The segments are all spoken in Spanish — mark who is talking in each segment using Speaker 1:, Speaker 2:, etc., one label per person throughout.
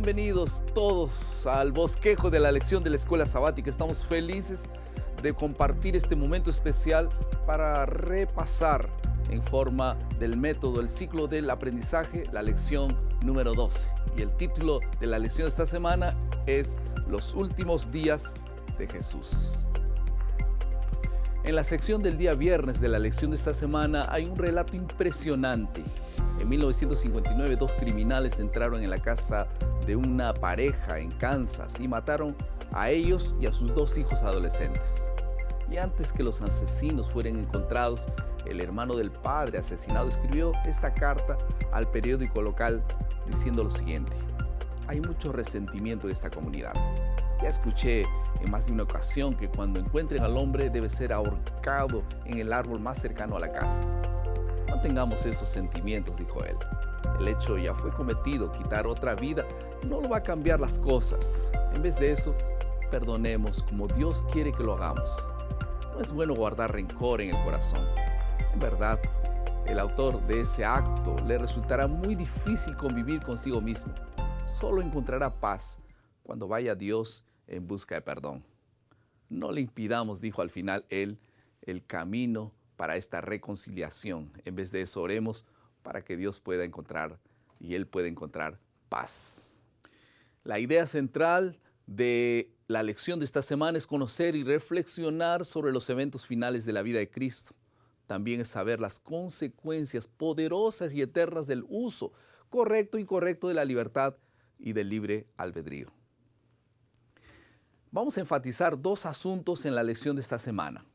Speaker 1: Bienvenidos todos al bosquejo de la lección de la escuela sabática. Estamos felices de compartir este momento especial para repasar en forma del método el ciclo del aprendizaje, la lección número 12. Y el título de la lección de esta semana es Los últimos días de Jesús. En la sección del día viernes de la lección de esta semana hay un relato impresionante. En 1959, dos criminales entraron en la casa de una pareja en Kansas y mataron a ellos y a sus dos hijos adolescentes. Y antes que los asesinos fueran encontrados, el hermano del padre asesinado escribió esta carta al periódico local diciendo lo siguiente: hay mucho resentimiento en esta comunidad. Ya escuché en más de una ocasión que cuando encuentren al hombre debe ser ahorcado en el árbol más cercano a la casa. No tengamos esos sentimientos, dijo él. El hecho ya fue cometido, quitar otra vida no lo va a cambiar las cosas. En vez de eso, perdonemos como Dios quiere que lo hagamos. No es bueno guardar rencor en el corazón. En verdad, el autor de ese acto le resultará muy difícil convivir consigo mismo. Solo encontrará paz cuando vaya a Dios en busca de perdón. No le impidamos, dijo al final él, el camino para esta reconciliación. En vez de eso, oremos para que Dios pueda encontrar y Él pueda encontrar paz. La idea central de la lección de esta semana es conocer y reflexionar sobre los eventos finales de la vida de Cristo. También es saber las consecuencias poderosas y eternas del uso correcto e incorrecto de la libertad y del libre albedrío. Vamos a enfatizar dos asuntos en la lección de esta semana.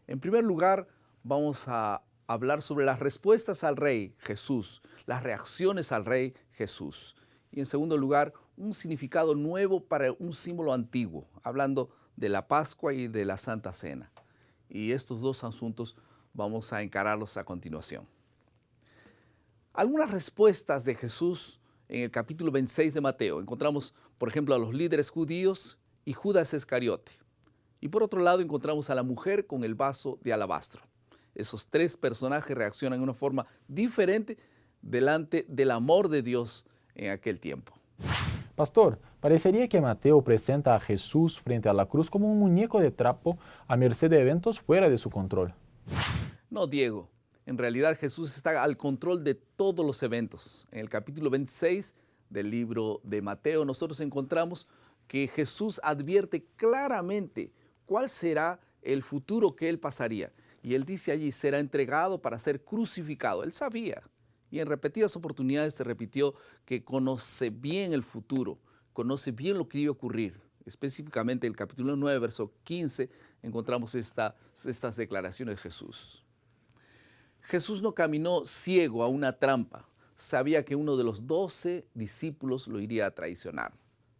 Speaker 1: En primer lugar, vamos a hablar sobre las respuestas al Rey Jesús, las reacciones al Rey Jesús. Y en segundo lugar, un significado nuevo para un símbolo antiguo, hablando de la Pascua y de la Santa Cena. Y estos dos asuntos vamos a encararlos a continuación. Algunas respuestas de Jesús en el capítulo 26 de Mateo. Encontramos, por ejemplo, a los líderes judíos y Judas Iscariote. Y por otro lado encontramos a la mujer con el vaso de alabastro. Esos tres personajes reaccionan de una forma diferente delante del amor de Dios en aquel tiempo.
Speaker 2: Pastor, parecería que Mateo presenta a Jesús frente a la cruz como un muñeco de trapo a merced de eventos fuera de su control.
Speaker 1: No, Diego. En realidad Jesús está al control de todos los eventos. En el capítulo 26 del libro de Mateo nosotros encontramos que Jesús advierte claramente cuál será el futuro que él pasaría. Y él dice allí, será entregado para ser crucificado. Él sabía. Y en repetidas oportunidades se repitió que conoce bien el futuro, conoce bien lo que iba a ocurrir. Específicamente en el capítulo 9, verso 15, encontramos estas declaraciones de Jesús. Jesús no caminó ciego a una trampa. Sabía que uno de los 12 discípulos lo iría a traicionar.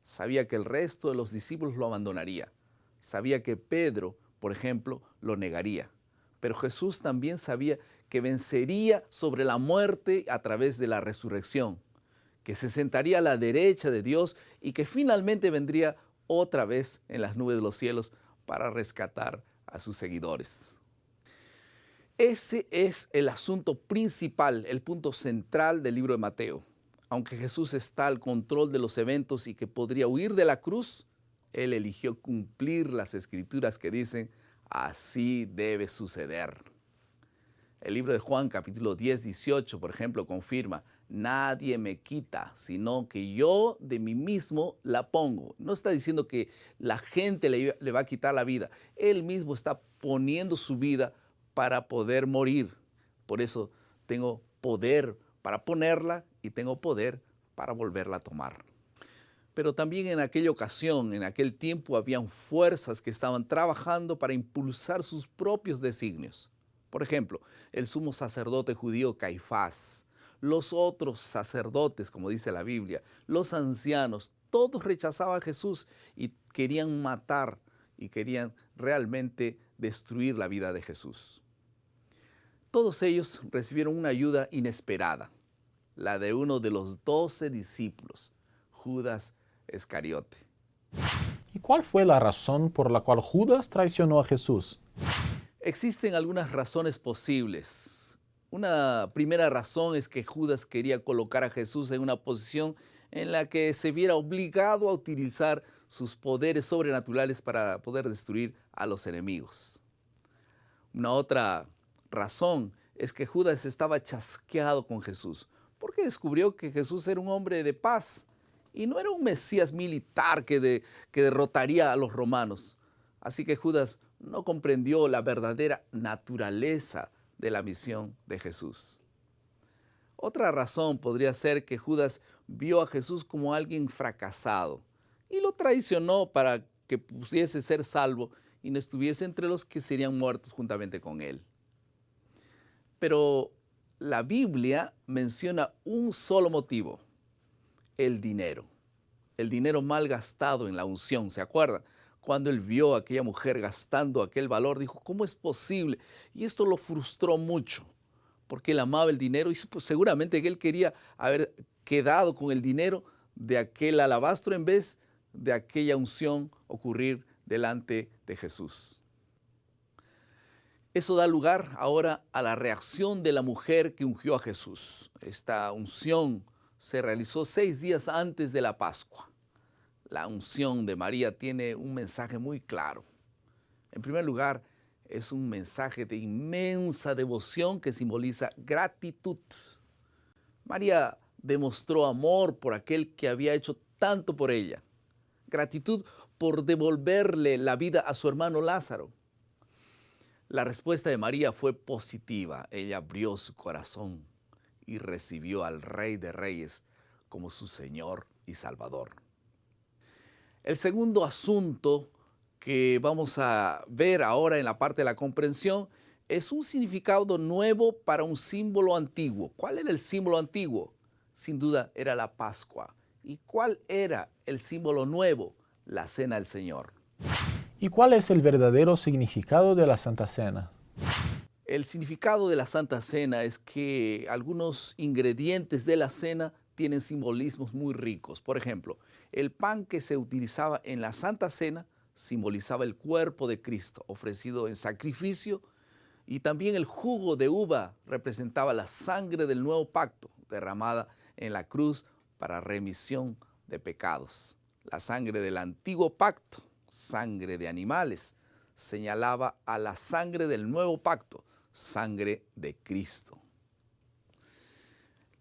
Speaker 1: Sabía que el resto de los discípulos lo abandonaría. Sabía que Pedro, por ejemplo, lo negaría. Pero Jesús también sabía que vencería sobre la muerte a través de la resurrección, que se sentaría a la derecha de Dios y que finalmente vendría otra vez en las nubes de los cielos para rescatar a sus seguidores. Ese es el asunto principal, el punto central del libro de Mateo. Aunque Jesús está al control de los eventos y que podría huir de la cruz, Él eligió cumplir las escrituras que dicen, así debe suceder. El libro de Juan, capítulo 10, 18, por ejemplo, confirma, nadie me quita, sino que yo de mí mismo la pongo. No está diciendo que la gente le va a quitar la vida. Él mismo está poniendo su vida para poder morir. Por eso tengo poder para ponerla y tengo poder para volverla a tomar. Pero también en aquella ocasión, en aquel tiempo, habían fuerzas que estaban trabajando para impulsar sus propios designios. Por ejemplo, el sumo sacerdote judío Caifás, los otros sacerdotes, como dice la Biblia, los ancianos, todos rechazaban a Jesús y querían matar y querían realmente destruir la vida de Jesús. Todos ellos recibieron una ayuda inesperada, la de uno de los 12 discípulos, Judas Iscariote.
Speaker 2: ¿Y cuál fue la razón por la cual Judas traicionó a Jesús?
Speaker 1: Existen algunas razones posibles. Una primera razón es que Judas quería colocar a Jesús en una posición en la que se viera obligado a utilizar sus poderes sobrenaturales para poder destruir a los enemigos. Una otra razón es que Judas estaba chasqueado con Jesús, porque descubrió que Jesús era un hombre de paz y no era un Mesías militar que derrotaría a los romanos. Así que Judas no comprendió la verdadera naturaleza de la misión de Jesús. Otra razón podría ser que Judas vio a Jesús como alguien fracasado y lo traicionó para que pudiese ser salvo y no estuviese entre los que serían muertos juntamente con él. Pero la Biblia menciona un solo motivo: el dinero. El dinero mal gastado en la unción, ¿se acuerdan? Cuando él vio a aquella mujer gastando aquel valor, dijo, ¿cómo es posible? Y esto lo frustró mucho, porque él amaba el dinero y pues, seguramente que él quería haber quedado con el dinero de aquel alabastro en vez de aquella unción ocurrir delante de Jesús. Eso da lugar ahora a la reacción de la mujer que ungió a Jesús. Esta unción se realizó 6 días antes de la Pascua. La unción de María tiene un mensaje muy claro. En primer lugar, es un mensaje de inmensa devoción que simboliza gratitud. María demostró amor por aquel que había hecho tanto por ella. Gratitud por devolverle la vida a su hermano Lázaro. La respuesta de María fue positiva. Ella abrió su corazón y recibió al Rey de Reyes como su Señor y Salvador. El segundo asunto que vamos a ver ahora en la parte de la comprensión es un significado nuevo para un símbolo antiguo. ¿Cuál era el símbolo antiguo? Sin duda era la Pascua. ¿Y cuál era el símbolo nuevo? La Cena del Señor.
Speaker 2: ¿Y cuál es el verdadero significado de la Santa Cena?
Speaker 1: El significado de la Santa Cena es que algunos ingredientes de la cena tienen simbolismos muy ricos. Por ejemplo, el pan que se utilizaba en la Santa Cena simbolizaba el cuerpo de Cristo ofrecido en sacrificio, y también el jugo de uva representaba la sangre del nuevo pacto derramada en la cruz para remisión de pecados. La sangre del antiguo pacto, sangre de animales, señalaba a la sangre del nuevo pacto, sangre de Cristo.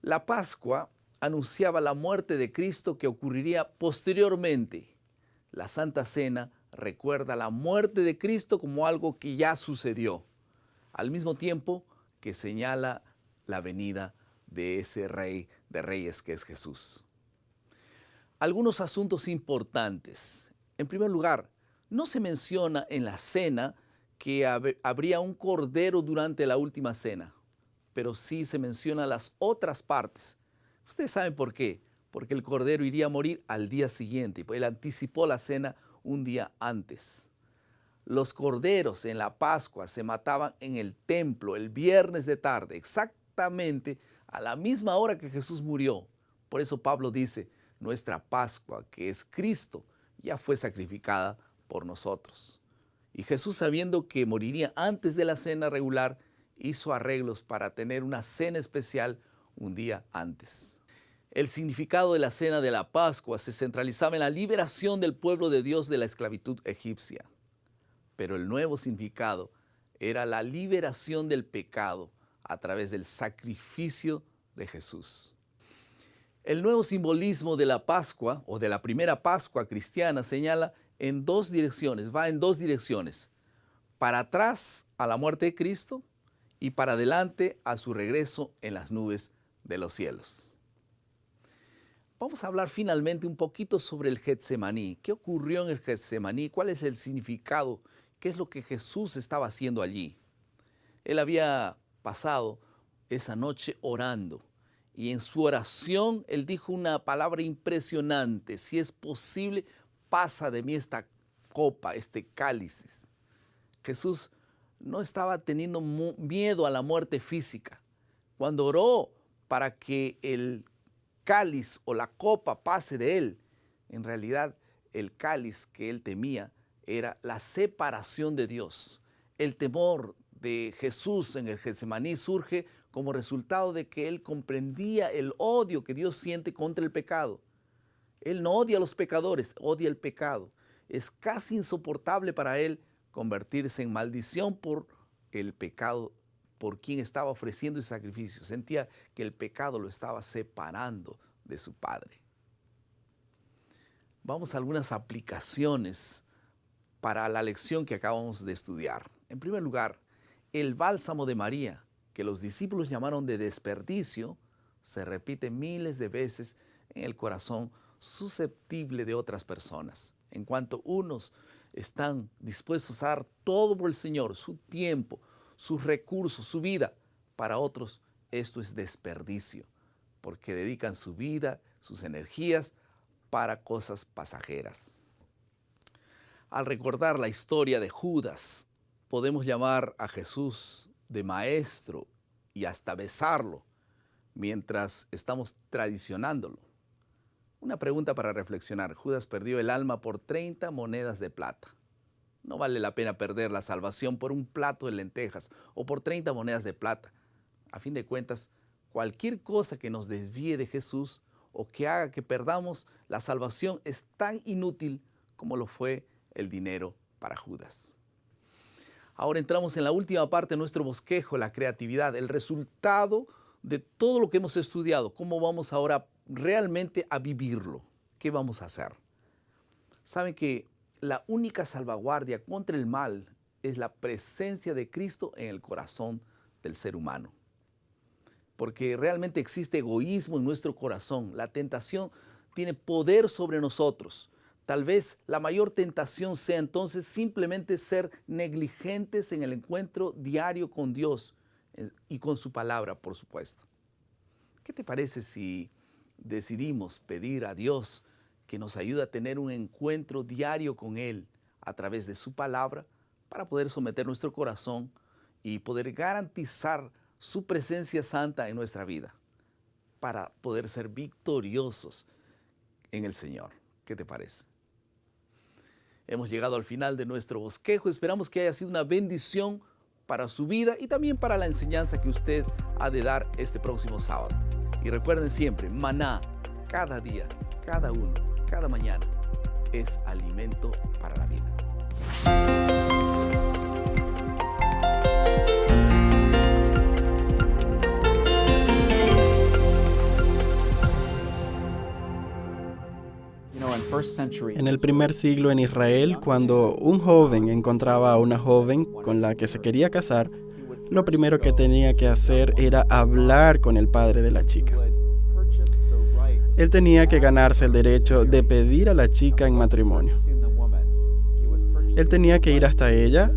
Speaker 1: La Pascua anunciaba la muerte de Cristo que ocurriría posteriormente. La Santa Cena recuerda la muerte de Cristo como algo que ya sucedió, al mismo tiempo que señala la venida de ese Rey de Reyes que es Jesús. Algunos asuntos importantes. En primer lugar, no se menciona en la cena que habría un cordero durante la última cena, pero sí se menciona las otras partes. Ustedes saben por qué, porque el cordero iría a morir al día siguiente, él anticipó la cena un día antes. Los corderos en la Pascua se mataban en el templo el viernes de tarde, exactamente a la misma hora que Jesús murió. Por eso Pablo dice, nuestra Pascua, que es Cristo, ya fue sacrificada por nosotros. Y Jesús, sabiendo que moriría antes de la cena regular, hizo arreglos para tener una cena especial un día antes. El significado de la cena de la Pascua se centralizaba en la liberación del pueblo de Dios de la esclavitud egipcia. Pero el nuevo significado era la liberación del pecado a través del sacrificio de Jesús. El nuevo simbolismo de la Pascua o de la primera Pascua cristiana señala en dos direcciones, va en dos direcciones: para atrás a la muerte de Cristo y para adelante a su regreso en las nubes de los cielos. Vamos a hablar finalmente un poquito sobre el Getsemaní. ¿Qué ocurrió en el Getsemaní? ¿Cuál es el significado? ¿Qué es lo que Jesús estaba haciendo allí? Él había pasado esa noche orando, y en su oración él dijo una palabra impresionante: si es posible, pasa de mí esta copa, este cáliz. Jesús no estaba teniendo miedo a la muerte física. Cuando oró para que el cáliz o la copa pase de él, en realidad el cáliz que él temía era la separación de Dios. El temor de Jesús en el Getsemaní surge como resultado de que él comprendía el odio que Dios siente contra el pecado. Él no odia a los pecadores, odia el pecado. Es casi insoportable para él convertirse en maldición por el pecado, por quien estaba ofreciendo ese sacrificio. Sentía que el pecado lo estaba separando de su Padre. Vamos a algunas aplicaciones para la lección que acabamos de estudiar. En primer lugar, el bálsamo de María, que los discípulos llamaron de desperdicio, se repite miles de veces en el corazón susceptible de otras personas. En cuanto unos están dispuestos a dar todo por el Señor, su tiempo, sus recursos, su vida, para otros esto es desperdicio, porque dedican su vida, sus energías para cosas pasajeras. Al recordar la historia de Judas, podemos llamar a Jesús de maestro y hasta besarlo mientras estamos tradicionándolo. Una pregunta para reflexionar. Judas perdió el alma por 30 monedas de plata. No vale la pena perder la salvación por un plato de lentejas o por 30 monedas de plata. A fin de cuentas, cualquier cosa que nos desvíe de Jesús o que haga que perdamos la salvación es tan inútil como lo fue el dinero para Judas. Ahora entramos en la última parte de nuestro bosquejo, la creatividad, el resultado de todo lo que hemos estudiado. ¿Cómo vamos ahora realmente a vivirlo? ¿Qué vamos a hacer? Saben que la única salvaguardia contra el mal es la presencia de Cristo en el corazón del ser humano. Porque realmente existe egoísmo en nuestro corazón. La tentación tiene poder sobre nosotros. Tal vez la mayor tentación sea entonces simplemente ser negligentes en el encuentro diario con Dios y con su palabra, por supuesto. ¿Qué te parece si decidimos pedir a Dios que nos ayude a tener un encuentro diario con Él a través de su palabra para poder someter nuestro corazón y poder garantizar su presencia santa en nuestra vida, para poder ser victoriosos en el Señor? ¿Qué te parece? Hemos llegado al final de nuestro bosquejo. Esperamos que haya sido una bendición para su vida y también para la enseñanza que usted ha de dar este próximo sábado. Y recuerden siempre, maná, cada día, cada uno, cada mañana, es alimento para la vida.
Speaker 3: En el primer siglo en Israel, cuando un joven encontraba a una joven con la que se quería casar, lo primero que tenía que hacer era hablar con el padre de la chica. Él tenía que ganarse el derecho de pedir a la chica en matrimonio. Él tenía que ir hasta ella,